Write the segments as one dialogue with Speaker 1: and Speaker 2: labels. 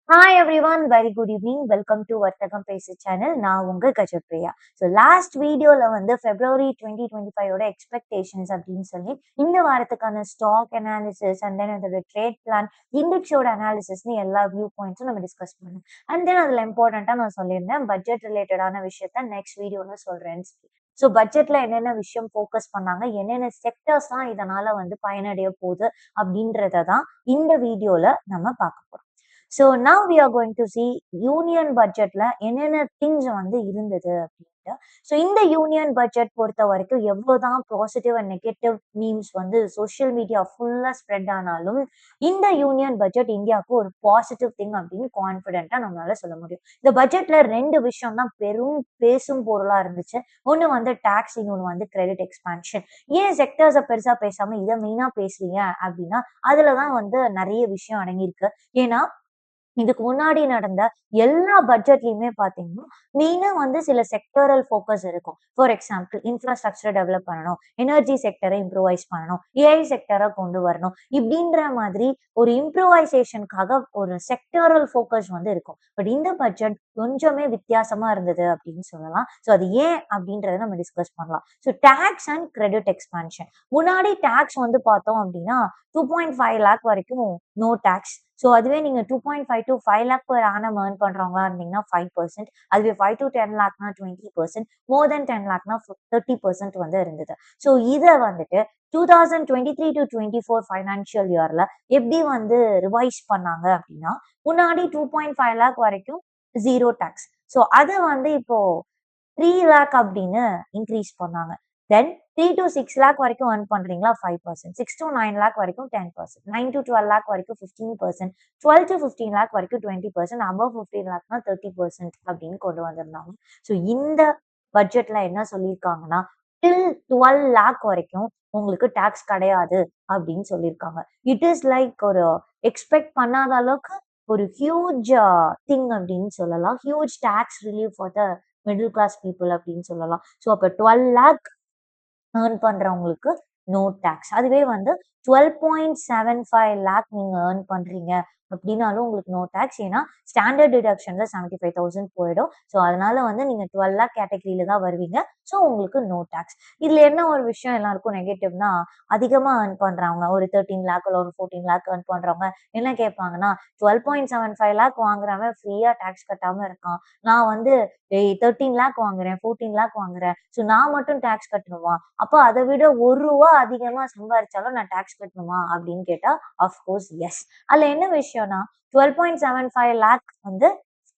Speaker 1: Hi everyone, very good evening. Welcome to Vartagam Pesa channel. நான் உங்க Gajapriya. So last வீடியோல வந்து February 2025 எக்ஸ்பெக்டேஷன்ஸ் அப்படின்னு சொல்லி இந்த வாரத்துக்கான ஸ்டாக் அனாலிசிஸ் அண்ட் தென் அதோட ட்ரேட் பிளான் இண்டெக்ஸோட அனாலிசிஸ்னு எல்லா வியூ பாயிண்ட்ஸும் நம்ம டிஸ்கஸ் பண்ணோம். அண்ட் தென் அதில் இம்பார்ட்டண்ட்டாக நான் சொல்லியிருந்தேன் பட்ஜெட் ரிலேட்டடான விஷயத்த நெக்ஸ்ட் வீடியோன்னு சொல்றேன்னு சொல்லி. ஸோ பட்ஜெட்ல என்னென்ன விஷயம் ஃபோக்கஸ் பண்ணாங்க, என்னென்ன செக்டர்ஸ்லாம் இதனால வந்து பயனடைய போகுது அப்படின்றத தான் இந்த வீடியோல நம்ம பார்க்க போறோம். So now we are going to see union பட்ஜெட்ல என்னென்ன திங்ஸ் வந்து இருந்தது அப்படின்ட்டு. ஸோ இந்த யூனியன் பட்ஜெட் பொறுத்த வரைக்கும் எவ்வளவுதான் பாசிட்டிவ் அண்ட் நெகட்டிவ் மீம்ஸ் வந்து சோஷியல் மீடியா ஃபுல்லா ஸ்ப்ரெட் ஆனாலும் இந்த யூனியன் பட்ஜெட் இந்தியாவுக்கு ஒரு பாசிட்டிவ் திங் அப்படின்னு கான்பிடென்ட்டா நம்மளால சொல்ல முடியும். இந்த பட்ஜெட்ல ரெண்டு விஷயம் தான் பெரும் பேசும் பொருளா இருந்துச்சு. ஒன்னு வந்து டாக்ஸ், இன்னொன்னு வந்து கிரெடிட் எக்ஸ்பான்ஷன். ஏன் செக்டர்ஸை பெருசா பேசாம இதை மெயினா பேசுறீங்க அப்படின்னா அதுலதான் வந்து நிறைய விஷயம் அடங்கியிருக்கு. ஏன்னா இதுக்கு முன்னாடி நடந்த எல்லா பட்ஜெட்லயுமே பாத்தீங்கன்னா மெயினா வந்து சில செக்டரல் ஃபோக்கஸ் இருக்கும். ஃபார் எக்ஸாம்பிள் இன்ஃப்ராஸ்ட்ரக்சரை டெவலப் பண்ணணும், எனர்ஜி செக்டரை இம்ப்ரூவைஸ் பண்ணணும், ஏஐ செக்டரை கொண்டு வரணும், இப்படின்ற மாதிரி ஒரு இம்ப்ரூவைசேஷனுக்காக ஒரு செக்டரல் ஃபோக்கஸ் வந்து இருக்கும். பட் இந்த பட்ஜெட் கொஞ்சமே வித்தியாசமா இருந்தது அப்படின்னு சொல்லலாம். ஸோ அது ஏன் அப்படின்றத நம்ம டிஸ்கஸ் பண்ணலாம். So tax and credit expansion. முன்னாடி டேக்ஸ் வந்து பார்த்தோம் அப்படின்னா 2.5 லேக் வரைக்கும் நோ டேக்ஸ். ஸோ அதுவே நீங்க 2.5 to 5 lakh per annum earn பண்றவங்களா இருந்தீங்கன்னா 5%, அதுவே 5 to 10 லேக்னா 20%, மோர் தென் 10 லேக்னா 30% வந்து இருந்தது. ஸோ இதை வந்துட்டு 2023 to 24 ஃபைனான்சியல் இயர்ல எப்படி வந்து ரிவைஸ் பண்ணாங்க அப்படின்னா முன்னாடி 2.5 லேக் வரைக்கும் ஜீரோ டேக்ஸ். ஸோ அதை வந்து இப்போ 3 லேக் அப்படின்னு இன்க்ரீஸ் பண்ணாங்க. தென் 3 to 6 லேக் வரைக்கும் earn பண்றீங்களா 5%, 6 to 9 லேக் வரைக்கும் 10%, 9 to 12 லேக் வரைக்கும் 15%, 12 to 15 லேக் வரைக்கும் 20%, above 15 லேக்னா 30% அப்படின்னு கொண்டு வந்திருந்தாங்க. ஸோ இந்த பட்ஜெட்ல என்ன சொல்லியிருக்காங்கன்னா டில் 12 லேக் வரைக்கும் உங்களுக்கு டாக்ஸ் கிடையாது அப்படின்னு சொல்லியிருக்காங்க. இட் இஸ் லைக் ஒரு எக்ஸ்பெக்ட் பண்ணாத அளவுக்கு ஒரு ஹியூஜ் திங் அப்படின்னு சொல்லலாம். Huge tax relief for the middle class people அப்படின்னு சொல்லலாம். ஸோ அப்போ 12 லேக் ஏர்ன் பண்றவங்களுக்கு நோ டேக்ஸ். அதுவே வந்து 12.75 லேக் நீங்க ஏர்ன் பண்றீங்க அப்படின்னாலும் உங்களுக்கு நோ டேக்ஸ். ஏன்னா ஸ்டாண்டர்ட் டிடக்ஷன்ல 75,000 போயிடும். ஸோ அதனால வந்து நீங்க 12 லேக் கேட்டகரியில தான் வருவீங்க. ஸோ உங்களுக்கு நோ டேக்ஸ். இதுல என்ன ஒரு விஷயம் எல்லாருக்கும் நெகட்டிவ்னா அதிகமா ஏர்ன் பண்றவங்க ஒரு 13 லேக் இல்ல ஒரு 14 லேக் ஏர்ன் பண்றவங்க என்ன கேட்பாங்கன்னா 12.75 லேக் வாங்குறவன் ஃப்ரீயா டேக்ஸ் கட்டாம இருக்கான். நான் வந்து 13 லேக் வாங்குறேன், 14 லேக் வாங்குறேன். ஸோ நான் மட்டும் டேக்ஸ் கட்டணுமா? அப்போ அதை விட ₹1 அதிகமா சம்பாரிச்சாலும் நான் டாக்ஸ் கட்டணுமா அப்படின்னு கேட்டா அஃப்கோர்ஸ் எஸ். அதுல என்ன விஷயம்னா 12.75 லேக் வந்து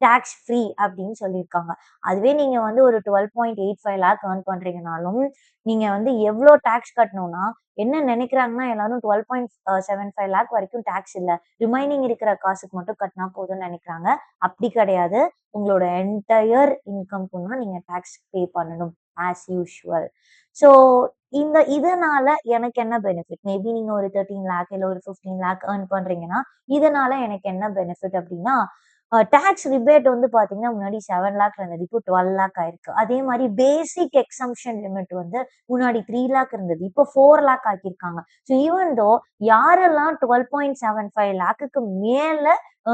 Speaker 1: டாக்ஸ் ஃப்ரீ அப்படின்னு சொல்லியிருக்காங்க. அதுவே நீங்க வந்து ஒரு 12.85 லேக் ஏர்ன் பண்றீங்கனாலும் நீங்க வந்து எவ்வளோ டாக்ஸ் கட்டணும்னா என்ன நினைக்கிறாங்கன்னா எல்லாரும் 12.75 லேக் வரைக்கும் டாக்ஸ் இல்ல, ரிமைனிங் இருக்கிற காசுக்கு மட்டும் கட்டினா போதும்னு நினைக்கிறாங்க. அப்படி கிடையாது. உங்களோட என்டையர் இன்கம்க்குன்னா நீங்க டாக்ஸ் பே பண்ணணும் ஆஸ் யூஷுவல். ஸோ இதனால எனக்கு என்ன பெனிஃபிட்? மேபி நீங்க ஒரு 13 லேக் இல்ல ஒரு 15 லேக் ஏர்ன் பண்றீங்கன்னா, இதனால எனக்கு என்ன பெனிஃபிட் அப்படின்னா, டாக்ஸ் ரிபேட் வந்து பாத்தீங்கன்னா முன்னாடி 7 லேக் இருந்தது. இப்போ 12 லேக் ஆயிருக்கு. அதே மாதிரி பேசிக் எக்ஸம்ஷன் லிமிட் வந்து முன்னாடி 3 லேக் இருந்தது. இப்போ 4 லேக் ஆக்கியிருக்காங்க. ஸோ ஈவன் தோ யாரெல்லாம் 12.75 லேக்குக்கு மேல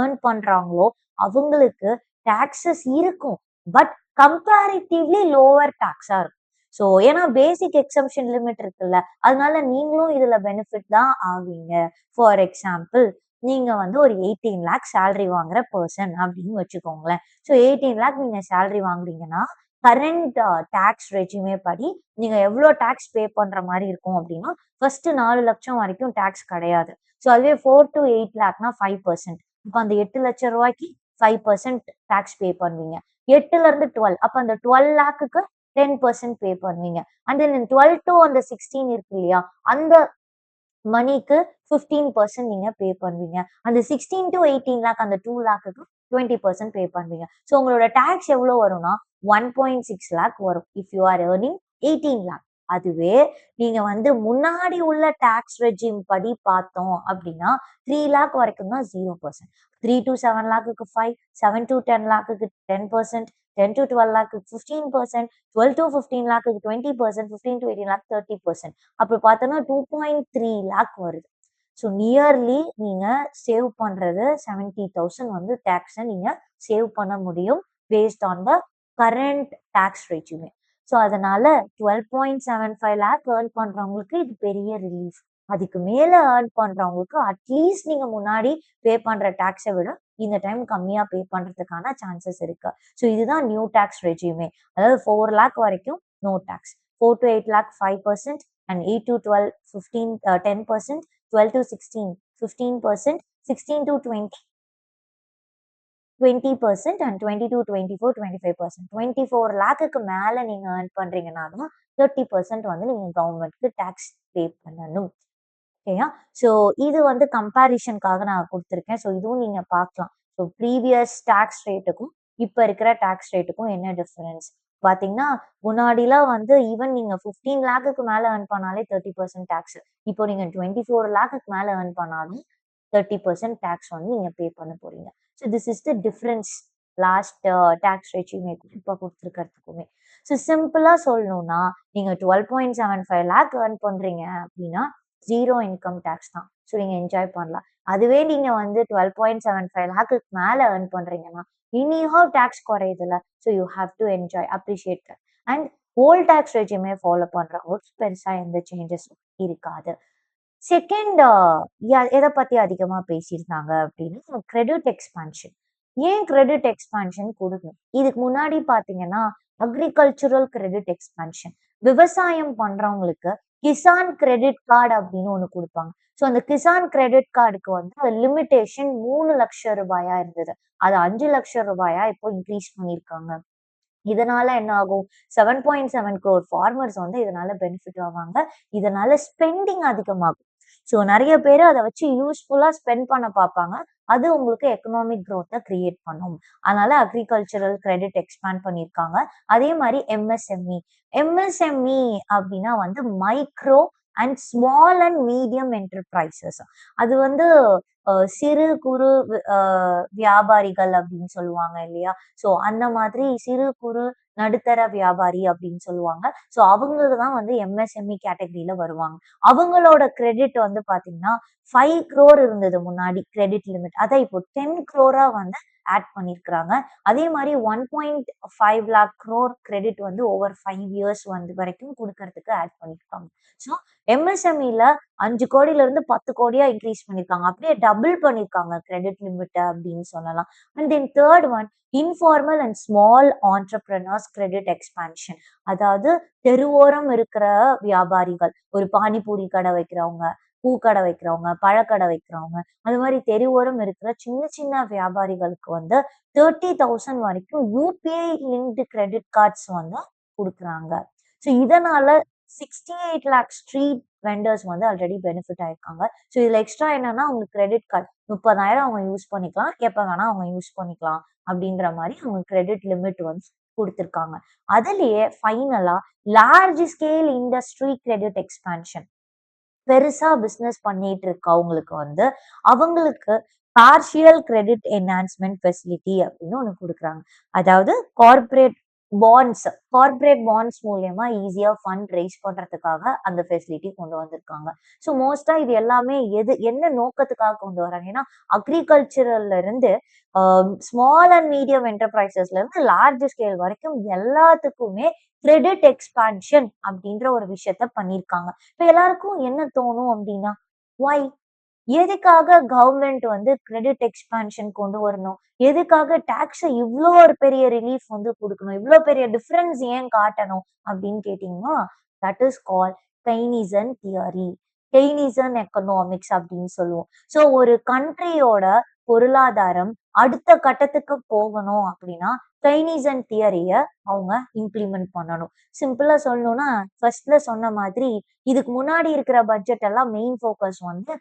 Speaker 1: ஏர்ன் பண்றாங்களோ அவங்களுக்கு டாக்ஸஸ் இருக்கும். பட் கம்பேரிட்டிவ்லி லோவர் டாக்ஸா இருக்கும். ஸோ ஏன்னா பேசிக் எக்ஸம்ஷன் லிமிட் இருக்குல்ல, அதனால நீங்களும் இதுல பெனிஃபிட் தான் ஆவீங்க. ஃபார் எக்ஸாம்பிள் நீங்க வந்து ஒரு 18 லேக் சேலரி வாங்குற பர்சன் அப்படின்னு வச்சுக்கோங்களேன். ஸோ 18 லேக் நீங்க சேலரி வாங்குறீங்கன்னா கரண்ட் டாக்ஸ் ரெஜிமே படி நீங்க எவ்வளோ டாக்ஸ் பே பண்ற மாதிரி இருக்கும் அப்படின்னா ஃபர்ஸ்ட் 4 லட்சம் வரைக்கும் டாக்ஸ் கிடையாது. ஸோ அதுவே 4 to 8 லேக்னா 5%. இப்போ அந்த 8 லட்சம் ரூபாய்க்கு 5% டாக்ஸ் பே பண்ணுவீங்க. 8ல இருந்து 12 அப்ப அந்த 12 லேக்குக்கு 10% பே பண்ணுவீங்க. அண்ட் தென் 12 to அந்த 16 இருக்கு இல்லையா, அந்த மணிக்கு 15% நீங்க பே பண்ணுவீங்க. அந்த 16 to 18 லேக் அந்த 2 லேக்குக்கு 20% பே பண்ணுவீங்க. ஸோ உங்களோட டாக்ஸ் எவ்வளோ வரும்னா 1.6 லேக் வரும். If you are earning 18 lakh. அதுவே நீங்க வந்து முன்னாடி உள்ள டாக்ஸ் ரெஜிம் படி பார்த்தோம் அப்படின்னா 3 லேக் வரைக்கும் தான் 0%. 3 to 7 லேக்குக்கு 5, 7 to 10 லேக்குக்கு 10%, 10 to 12 லேக்குக்கு 15%, 12 to 15 லேக்குக்கு 20%, 15 to 18 lakh 30%. அப்படி பார்த்தோம்னா 2.3 லேக் வருது. ஸோ நியர்லி நீங்க சேவ் பண்றது 70,000 வந்து டேக்ஸை நீங்க சேவ் பண்ண முடியும் based on the current tax regime. So அதனால 12.75 லேக் ஏர்ன் பண்றவங்களுக்கு இது பெரிய ரிலீஃப். அதுக்கு மேல ஏர்ன் பண்றவங்களுக்கு அட்லீஸ்ட் நீங்க முன்னாடி பே பண்ற டேக்ஸை விட இந்த டைம் கம்மியா பே பண்றதுக்கான சான்சஸ் இருக்கு. ஸோ இதுதான் நியூ டேக்ஸ் ரெஜியூமே. அதாவது 4 லேக் வரைக்கும் no tax, 4 to 8 lakh 5%, and 8 to 12 15 10%, 12 to 16 15%, 16 to 20 20%, and 20 to 24 25%. 24 லேக்குக்கு மேல நீங்க ஏர்ன் பண்றீங்கன்னா தான் 30% வந்து நீங்க கவர்மெண்ட்க்கு டேக்ஸ் பே பண்ணணும். ஓகேயா? ஸோ இது வந்து கம்பேரிஷனுக்காக நான் கொடுத்துருக்கேன். ஸோ இதுவும் நீங்க பார்க்கலாம். ஸோ ப்ரீவியஸ் டேக்ஸ் ரேட்டுக்கும் இப்போ இருக்கிற டேக்ஸ் ரேட்டுக்கும் என்ன டிஃபரன்ஸ் பார்த்தீங்கன்னா, முன்னாடிலாம் வந்து ஈவன் நீங்க 15 லேக்குக்கு மேல ஏர்ன் பண்ணாலே 30% டேக்ஸ். இப்போ நீங்க 24 லேக்குக்கு மேல ஏர்ன் பண்ணாலும் 30% டேக்ஸ் வந்து நீங்க பே பண்ண போறீங்க. So this is the difference last tax ரெஜியூமேக்கும் இப்போ கொடுத்துருக்கிறதுக்குமே. ஸோ சிம்பிளா சொல்லணும்னா நீங்க 12.75 லேக் ஏர்ன் பண்றீங்க அப்படின்னா 0 இன்கம் டேக்ஸ் தான். ஸோ நீங்க என்ஜாய் பண்ணலாம். அதுவே நீங்க வந்து 12.75 லேக்குக்கு மேல ஏர்ன் பண்றீங்கன்னா இனிஹவ் டேக்ஸ் குறையுதுல. So you have to enjoy, appreciate that. And old tax regime follow பண்றவங்களுக்கு பெருசா எந்த சேஞ்சஸும் இருக்காது. செகண்ட் எதை பத்தி அதிகமா பேசியிருந்தாங்க அப்படின்னா கிரெடிட் எக்ஸ்பான்ஷன். ஏன் கிரெடிட் எக்ஸ்பான்ஷன் கொடுக்கணும்? இதுக்கு முன்னாடி பாத்தீங்கன்னா அக்ரிகல்ச்சுரல் கிரெடிட் எக்ஸ்பான்ஷன், விவசாயம் பண்றவங்களுக்கு கிசான் கிரெடிட் கார்டு அப்படின்னு ஒண்ணு கொடுப்பாங்க. ஸோ அந்த கிசான் கிரெடிட் கார்டுக்கு வந்து லிமிடேஷன் 3 லட்சம் ரூபாயா இருந்தது. அது 5 லட்சம் ரூபாயா இப்போ இன்க்ரீஸ் பண்ணியிருக்காங்க. இதனால என்ன ஆகும்? 7.7 crore ஃபார்மர்ஸ் வந்து இதனால பெனிஃபிட் ஆவாங்க. இதனால ஸ்பெண்டிங் அதிகமாகும். ஸோ நிறைய பேர் அதை வச்சு யூஸ்ஃபுல்லா ஸ்பெண்ட் பண்ண பார்ப்பாங்க. அது உங்களுக்கு எக்கனாமிக் growth கிரியேட் பண்ணும். அதனால அக்ரிகல்ச்சரல் கிரெடிட் எக்ஸ்பேண்ட் பண்ணியிருக்காங்க. அதே மாதிரி எம்எஸ்எம்இ. எம்எஸ்எம்இ அப்படின்னா வந்து micro and small and medium enterprises. அது வந்து சிறு குறு வியாபாரிகள் அப்படின்னு சொல்லுவாங்க இல்லையா? ஸோ அந்த மாதிரி சிறு குறு நடுத்தர வியாபாரி அப்படின்னு சொல்லுவாங்க. ஸோ அவங்களுக்கு தான் வந்து எம்எஸ்எம்இ கேட்டகரியில வருவாங்க. அவங்களோட கிரெடிட் வந்து பாத்தீங்கன்னா 5 crore இருந்தது முன்னாடி கிரெடிட் லிமிட். அதை இப்போ 10 crore வந்து ஆட் பண்ணிருக்கிறாங்க. அதே மாதிரி 1.5 lakh crore கிரெடிட் வந்து ஓவர் 5 years வந்து வரைக்கும் கொடுக்கறதுக்கு ஆட் பண்ணிருக்காங்க. ஸோ எம்எஸ்எம்இல 5 கோடியில இருந்து 10 கோடியா இன்க்ரீஸ் பண்ணிருக்காங்க. அப்படியே டபுள் பண்ணிருக்காங்க கிரெடிட் லிமிட் அப்படின்னு சொல்லலாம். And then third one informal and small entrepreneurs credit expansion. அதாவது தெருவோரம் இருக்கிற வியாபாரிகள், ஒரு பானிபூரி கடை வைக்கிறவங்க, பூக்கடை வைக்கிறவங்க, பழக்கடை வைக்கிறவங்க, அது மாதிரி தெருவோரம் இருக்கிற சின்ன சின்ன வியாபாரிகளுக்கு வந்து 30,000 வரைக்கும் யூபிஐ லிங்க்டு கிரெடிட் கார்ட்ஸ் வந்து கொடுக்குறாங்க. ஸோ இதனால 68 lakh ஸ்ட்ரீட் வெண்டர்ஸ் வந்து ஆல்ரெடி பெனிஃபிட் ஆயிருக்காங்க. ஸோ இதுல எக்ஸ்ட்ரா என்னன்னா உங்களுக்கு கிரெடிட் கார்டு 30,000 அவங்க யூஸ் பண்ணிக்கலாம், எப்ப வேணா அவங்க யூஸ் பண்ணிக்கலாம் அப்படின்ற மாதிரி அவங்க கிரெடிட் லிமிட் வந்து கொடுத்துருக்காங்க. அதுலயே ஃபைனலா large scale industry credit expansion. பெருசா பிசினஸ் பண்ணிட்டு இருக்கவங்களுக்கு வந்து அவங்களுக்கு பார்ஷியல் கிரெடிட் என்ஹான்ஸ்மெண்ட் ஃபெசிலிட்டி அப்படின்னு ஒண்ணு கொடுக்குறாங்க. அதாவது கார்பரேட் பாண்ட்ஸ் மூலியமா ஈஸியா ஃபண்ட் ரைஸ் பண்றதுக்காக அந்த ஃபெசிலிட்டி கொண்டு வந்திருக்காங்க. ஸோ மோஸ்டா இது எல்லாமே என்ன நோக்கத்துக்காக கொண்டு வராங்க? ஏன்னா அக்ரிகல்ச்சரல்ல இருந்து ஸ்மால் அண்ட் மீடியம் என்டர்பிரைசஸ்ல இருந்து லார்ஜ் ஸ்கேல் வரைக்கும் எல்லாத்துக்குமே கிரெடிட் எக்ஸ்பான்ஷன் அப்படின்ற ஒரு விஷயத்த பண்ணிருக்காங்க. இப்ப எல்லாருக்கும் என்ன தோணும் அப்படின்னா, ஒய் எதுக்காக கவர்மெண்ட் வந்து கிரெடிட் எக்ஸ்பான்ஷன் கொண்டு வரணும்? எதுக்காக டாக்ஸ இவ்வளோ ஒரு பெரிய ரிலீஃப் வந்து கொடுக்கணும்? இவ்வளோ பெரிய டிஃபரன்ஸ் ஏன் காட்டணும் அப்படின்னு கேட்டீங்கன்னா, that is call Keynesian theory, Keynesian economics அப்படின்னு சொல்லுவோம். ஸோ ஒரு கண்ட்ரியோட பொருளாதாரம் அடுத்த கட்டத்துக்கு போகணும் அப்படின்னா கெய்னிசன் தியரிய அவங்க இம்ப்ளிமெண்ட் பண்ணணும். சிம்பிளா சொல்லணும்னா ஃபர்ஸ்ட்ல சொன்ன மாதிரி இதுக்கு முன்னாடி இருக்கிற பட்ஜெட் எல்லாம் மெயின் ஃபோக்கஸ் வந்து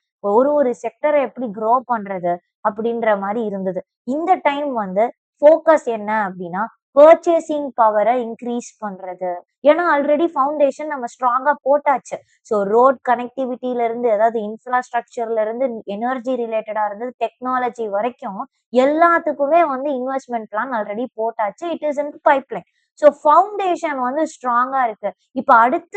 Speaker 1: ஒரு செக்டரை எப்படி க்ரோ பண்றது அப்படின்ற மாதிரி இருந்தது. இந்த டைம் வந்து ஃபோக்கஸ் என்ன அப்படின்னா பர்ச்சேசிங் பவரை இன்க்ரீஸ் பண்றது. ஏன்னா ஆல்ரெடி ஃபவுண்டேஷன் நம்ம ஸ்ட்ராங்கா போட்டாச்சு. ஸோ ரோட் கனெக்டிவிட்டில இருந்து, அதாவது இன்ஃப்ராஸ்ட்ரக்சர்ல இருந்து, எனர்ஜி ரிலேட்டடா இருந்து டெக்னாலஜி வரைக்கும் எல்லாத்துக்குமே வந்து இன்வெஸ்ட்மெண்ட் பிளான் ஆல்ரெடி போட்டாச்சு. It is in pipeline. So foundation வந்து ஸ்ட்ராங்கா இருக்கு. இப்ப அடுத்த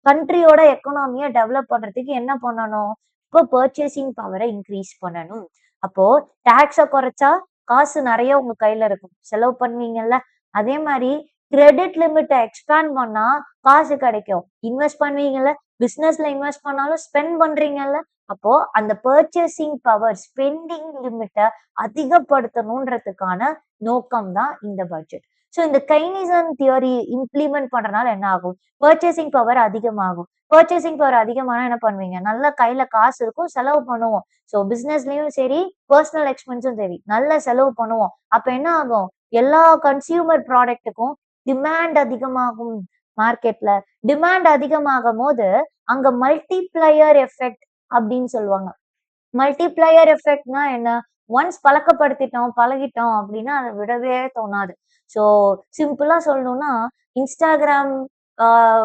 Speaker 1: கண்ட்ரியோட எக்கனாமியை டெவலப் பண்றதுக்கு என்ன பண்ணணும்? அப்போ பர்ச்சேசிங் பவரை இன்க்ரீஸ் பண்ணணும். அப்போ டாக்ஸ குறைச்சா காசு நிறைய உங்க கையில இருக்கும். செலவு பண்ணுவீங்கல்ல. அதே மாதிரி கிரெடிட் லிமிட்ட எக்ஸ்பேண்ட் பண்ணா காசு கிடைக்கும். இன்வெஸ்ட் பண்ணுவீங்கல்ல. பிசினஸ்ல இன்வெஸ்ட் பண்ணாலும் ஸ்பெண்ட் பண்றீங்கல்ல. அப்போ அந்த பர்ச்சேசிங் பவர், ஸ்பெண்டிங் லிமிட்ட அதிகப்படுத்தணுன்றதுக்கான நோக்கம் தான் இந்த பட்ஜெட். ஸோ இந்த கைனிசம் தியரி இம்ப்ளிமெண்ட் பண்றதுனால என்ன ஆகும்? பர்ச்சேசிங் பவர் அதிகமாகும். பர்ச்சேசிங் பவர் அதிகமானா என்ன பண்ணுவீங்க? நல்ல கையில காசு இருக்கும், செலவு பண்ணுவோம். ஸோ பிசினஸ்லயும் சரி, பர்சனல் எக்ஸ்பென்ஸும் சரி, நல்ல செலவு பண்ணுவோம். அப்ப என்ன ஆகும்? எல்லா கன்சியூமர் ப்ராடக்ட்டுக்கும் டிமாண்ட் அதிகமாகும் மார்க்கெட்ல. டிமாண்ட் அதிகமாகும் போது அங்க மல்டிப்ளையர் எஃபெக்ட் அப்படின்னு சொல்லுவாங்க. மல்டிப்ளையர் எஃபெக்ட்னா என்ன? ஒன்ஸ் பழக்கப்படுத்திட்டோம், பழகிட்டோம் அப்படின்னா அத விடவே தோணாது. ஸோ சிம்பிளா சொல்லணும்னா, Instagram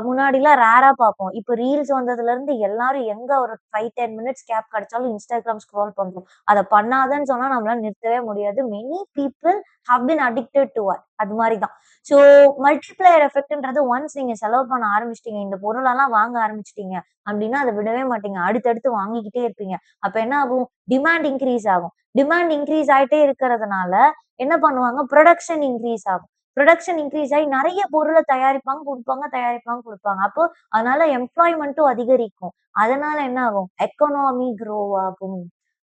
Speaker 1: முன்னாடிலாம் ரேரா பார்ப்போம். இப்ப ரீல்ஸ் வந்ததுலருந்து எல்லாரும் எங்க ஒரு 5, 10 மினிட்ஸ் கேப் கிடைச்சாலும் Instagram ஸ்க்ரால் பண்றோம். அத பண்ணாதன்னு சொன்னா நம்மளால நிறுத்தவே முடியாது. Many people have been addicted do it. அது மாரி தான். ஸோ மல்டிப்ளையர் எஃபெக்ட்ன்றது ஒன்ஸ் நீங்க செலவு பண்ண ஆரம்பிச்சுட்டீங்க, இந்த பொருளெல்லாம் வாங்க ஆரம்பிச்சுட்டீங்க அப்படின்னா அத விடவே மாட்டீங்க. அடுத்தடுத்து வாங்கிக்கிட்டே இருப்பீங்க. அப்ப என்ன ஆகும்? டிமாண்ட் இன்கிரீஸ் ஆகும். டிமாண்ட் இன்கிரீஸ் ஆயிட்டே இருக்கிறதுனால என்ன பண்ணுவாங்க? புரொடக்ஷன் இன்கிரீஸ் ஆகும். புரொடக்ஷன் இன்கிரீஸ் ஆயி நெறைய பொருள தயாரிப்பாங்க, குடுப்பாங்க, தயாரிப்பாங்க, குடுப்பாங்க. அப்போ அதனால எம்ப்ளாய்மென்ட்டும் அதிகரிக்கும். அதனால என்ன ஆகும்? எக்கானமி க்ரோ ஆகும்.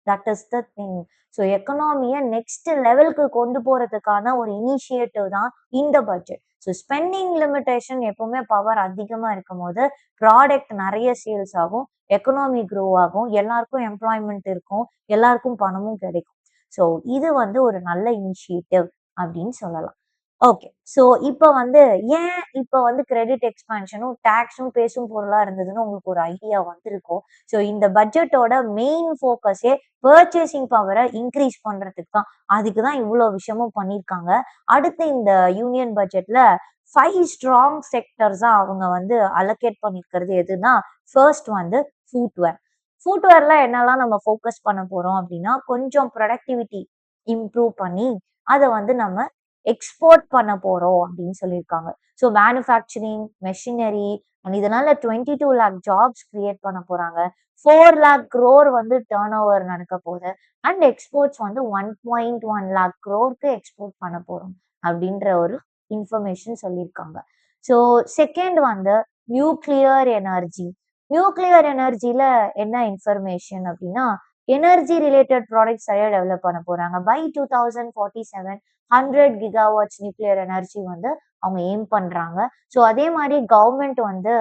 Speaker 1: That is the thing. So எக்கனாமிய நெக்ஸ்ட் லெவலுக்கு கொண்டு போறதுக்கான ஒரு இனிஷியேட்டிவ் தான் இந்த பட்ஜெட். ஸோ ஸ்பெண்டிங் லிமிட்டேஷன் எப்பவுமே பவர் அதிகமா இருக்கும்போது, ப்ராடக்ட் நெறைய சேல்ஸ் ஆகும். எக்கனாமி க்ரோ ஆகும். எல்லாருக்கும் எம்ப்ளாய்மென்ட் இருக்கும். எல்லாருக்கும் பணமும் கிடைக்கும். ஸோ இது வந்து ஒரு நல்ல இனிஷியேட்டிவ் அப்படின்னு சொல்லலாம். ஓகே. ஸோ இப்ப வந்து ஏன் இப்ப வந்து கிரெடிட் எக்ஸ்பான்ஷனும், டாக்ஸும் பேசும் பொருளா இருந்ததுன்னு உங்களுக்கு ஒரு ஐடியா வந்திருக்கும். ஸோ இந்த பட்ஜெட்டோட மெயின் ஃபோக்கஸே பர்ச்சேசிங் பவர இன்கிரீஸ் பண்றதுக்கு தான். அதுக்கு தான் இவ்ளோ விஷயமும் பண்ணியிருக்காங்க. அடுத்து இந்த யூனியன் பட்ஜெட்ல 5 ஸ்ட்ராங் செக்டர்ஸா அவங்க வந்து அலோகேட் பண்ணியிருக்கிறது எதுன்னா, ஃபர்ஸ்ட் வந்து ஃபுட்வேர். ஃபுட்வேர்ல என்னலாம் நம்ம ஃபோக்கஸ் பண்ண போறோம் அப்படின்னா, கொஞ்சம் ப்ரொடக்டிவிட்டி இம்ப்ரூவ் பண்ணி, அத வந்து நம்ம எக்ஸ்போர்ட் பண்ண போறோம் அப்படின்னு சொல்லியிருக்காங்க. ஸோ மேனுஃபேக்சரிங், மெஷினரி அண்ட் இதனால 22 லேக் ஜாப்ஸ் கிரியேட் பண்ண போறாங்க. 4 லேக் க்ரோர் வந்து டர்ன் ஓவர் நடக்க போகுது. அண்ட் எக்ஸ்போர்ட்ஸ் வந்து 1.1 லேக் க்ரோருக்கு எக்ஸ்போர்ட் பண்ண போறோம் அப்படின்ற ஒரு இன்ஃபர்மேஷன் சொல்லியிருக்காங்க. ஸோ செகண்ட் வந்து நியூக்ளியர் எனர்ஜி. நியூக்ளியர் எனர்ஜில என்ன இன்ஃபர்மேஷன் அப்படின்னா, எனர்ஜி ரிலேட்டட் ப்ராடக்ட்ஸ் நிறைய டெவலப் பண்ண போறாங்க. பை 2047 100 கிகாவாட்ஸ் நியூக்ளியர் எனர்ஜி வந்து அவங்க எய்ம் பண்றாங்க. ஸோ அதே மாதிரி கவர்மெண்ட் வந்து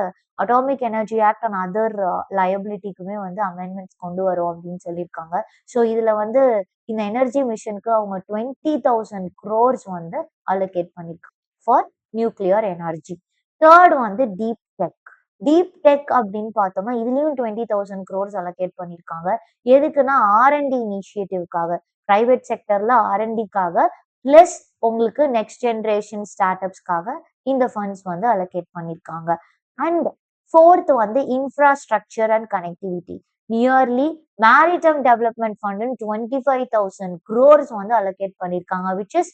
Speaker 1: atomic energy act and other லயபிலிட்டிக்குமே வந்து அமெண்ட்மெண்ட்ஸ் கொண்டு வரும் அப்படின்னு சொல்லியிருக்காங்க. ஸோ இதுல வந்து இந்த எனர்ஜி மிஷனுக்கு அவங்க 20,000 crores வந்து அலோகேட் பண்ணிருக்காங்க ஃபார் நியூக்ளியர் எனர்ஜி. தேர்ட் வந்து டீப் டெக். டீப் டெக் அப்படின்னு பார்த்தோம்னா இதுலயும் 20,000 crores அலோகேட் பண்ணிருக்காங்க. எதுக்குன்னா ஆர்&டி இனிஷியேட்டிவ்காக, பிரைவேட் செக்டர்ல ஆர்&டிக்காக பிளஸ் உங்களுக்கு நெக்ஸ்ட் ஜென்ரேஷன் ஸ்டார்ட் அப்ஸ்க்காக இந்த ஃபண்ட்ஸ் வந்து அலோகேட் பண்ணிருக்காங்க. அண்ட் ஃபோர்த் வந்து infrastructure and connectivity. Nearly maritime development fund 25,000 crores வந்து அலோகேட் பண்ணிருக்காங்க. Which is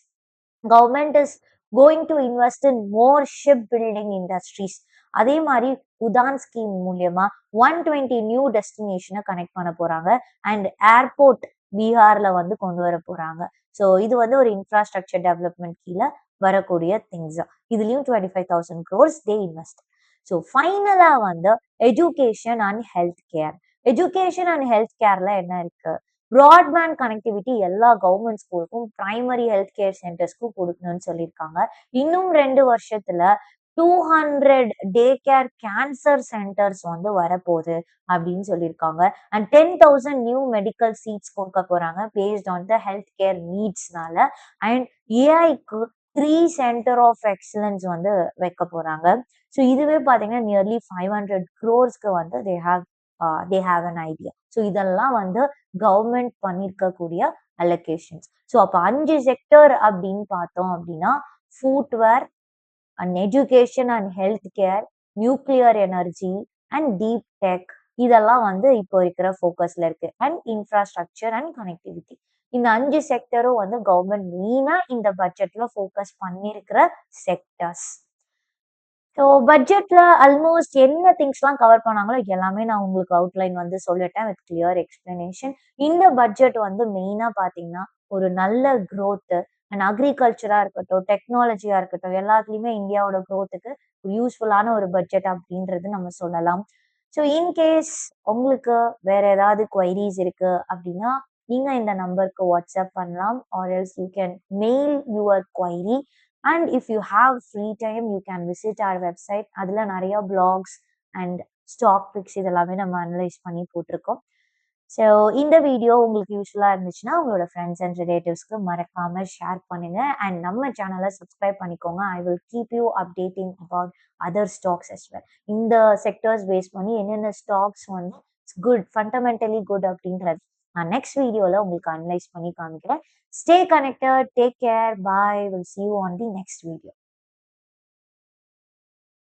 Speaker 1: government is going to invest in more ship building industries. அதே மாதிரி உதான் ஸ்கீம் மூலியமா 120 நியூ டெஸ்டினேஷனை கனெக்ட் பண்ண போறாங்க. அண்ட் ஏர்போர்ட் பீகார்ல வந்து கொண்டு வர போறாங்க. ஸோ இது வந்து ஒரு இன்ஃப்ராஸ்ட்ரக்சர் டெவலப்மெண்ட் கீழே வரக்கூடிய திங்ஸ். இதுலயும் 25,000 crores தே இன்வெஸ்ட். ஸோ ஃபைனலா வந்து education and health care. Education and health கேர்ல என்ன இருக்கு? ப்ராட்பேண்ட் கனெக்டிவிட்டி எல்லா கவர்மெண்ட் ஸ்கூலுக்கும், பிரைமரி ஹெல்த் கேர் சென்டர்ஸ்க்கும் கொடுக்கணும்னு சொல்லியிருக்காங்க. இன்னும் 2 வருஷத்துல 200 டே கேர் கேன்சர் சென்டர்ஸ் வந்து வரப்போகுது அப்படின்னு சொல்லியிருக்காங்க. அண்ட் 10,000 நியூ மெடிக்கல் சீட்ஸ் கொடுக்க போறாங்க based on the health care நீட்ஸ்னால. அண்ட் ஏஐக்கு 3 சென்டர் ஆஃப் எக்ஸலன்ஸ் வந்து வைக்க போறாங்க. ஸோ இதுவே பாத்தீங்கன்னா நியர்லி 500 crores வந்து they have an idea. So இதெல்லாம் வந்து கவர்மெண்ட் பண்ணிருக்கக்கூடிய அலோகேஷன்ஸ். ஸோ அப்ப 5 செக்டர் அப்படின்னு பார்த்தோம் அப்படின்னா footwear and education and health care, nuclear energy and deep tech, இதெல்லாம் வந்து இப்போ இருக்கிற ஃபோக்கஸ்ல இருக்கு. And infrastructure and connectivity. இந்த 5 செக்டரும் வந்து கவர்மெண்ட் மெயினா இந்த பட்ஜெட்ல ஃபோக்கஸ் பண்ணிருக்கிற செக்டர்ஸ். ஸோ பட்ஜெட்ல ஆல்மோஸ்ட் என்ன திங்ஸ்லாம் கவர் பண்ணாங்களோ எல்லாமே நான் உங்களுக்கு அவுட்லைன் வந்து சொல்லிட்டேன் வித் கிளியர் எக்ஸ்பிளனேஷன். இந்த பட்ஜெட் வந்து மெயினா பார்த்தீங்கன்னா, ஒரு நல்ல குரோத் அண்ட் அக்ரிகல்ச்சரா இருக்கட்டும், டெக்னாலஜியா இருக்கட்டும், எல்லாத்துலயுமே இந்தியாவோட குரோத்துக்கு யூஸ்ஃபுல்லான ஒரு பட்ஜெட் அப்படின்றது நம்ம சொல்லலாம். ஸோ இன்கேஸ் உங்களுக்கு வேற ஏதாவது குவைரீஸ் இருக்கு அப்படின்னா, நீங்க இந்த நம்பருக்கு வாட்ஸ்அப் பண்ணலாம். Or else you can mail your query. And if you have free time you can visit our website. அதில் நிறைய பிளாக்ஸ் அண்ட் ஸ்டாக் பிக்ஸ் இதெல்லாமே நம்ம அனலைஸ் பண்ணி போட்டிருக்கோம். ஸோ இந்த வீடியோ உங்களுக்கு யூஸ்ஃபுல்லாக இருந்துச்சுன்னா உங்களோட ஃப்ரெண்ட்ஸ் அண்ட் ரிலேட்டிவ்ஸ்க்கு மறக்காம ஷேர் பண்ணுங்க. அண்ட் நம்ம சேனலை சப்ஸ்கிரைப் பண்ணிக்கோங்க. I will keep you updating about other stocks as well. இந்த செக்டர்ஸ் பேஸ் பண்ணி என்னென்ன ஸ்டாக்ஸ் வந்து குட் ஃபண்டமெண்டலி குட் அப்படின்றது நான் நெக்ஸ்ட் வீடியோவில் உங்களுக்கு அனலைஸ் பண்ணி காமிக்கிறேன். Stay connected, take care, bye, will see you on the next video.